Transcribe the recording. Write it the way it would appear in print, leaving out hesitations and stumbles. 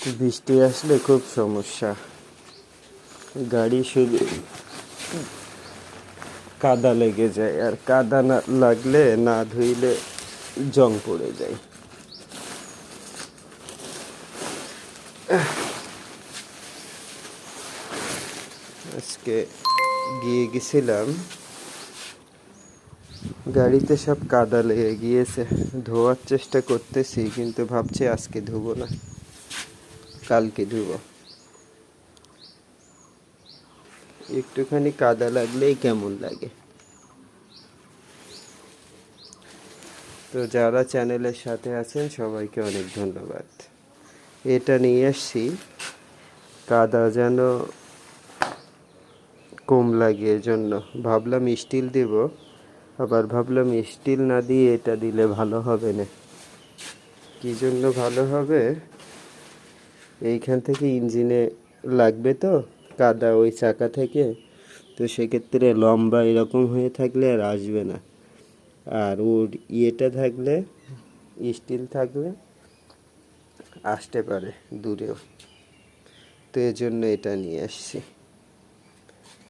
বৃষ্টি আসলে খুব সমস্যা, গাড়ি শুধু কাদা লেগে যায়, আর কাদা না লাগলে, না ধুইলে জং পড়ে যায়। আজকে গেছিলাম, গাড়িতে সব কাদা লেগে গিয়েছে। ধোয়ার চেষ্টা করতেছি, কিন্তু ভাবছি আজকে ধুবো না, কালকে ধুবো। একটুখানি কাদা লাগলেই কেমন লাগে। তো যারা চ্যানেলের সাথে আছেন সবাইকে অনেক ধন্যবাদ। এটা নিয়ে আসছি কাদা যেন কম লাগে, এজন্য ভাবলাম স্টিল দেব, আবার ভাবলাম স্টিল না দিয়ে এটা দিলে ভালো হবে না। কী জন্য ভালো হবে, এইখান থেকে ইঞ্জিনে লাগবে তো কাদা, ওই চাকা থেকে, তো সেক্ষেত্রে লম্বা এরকম হয়ে থাকলে আর আসবে না। আর ওর ইয়েটা থাকলে, স্টিল থাকলে আসতে পারে দূরেও। তো এজন্য এটা নিয়ে আসছি।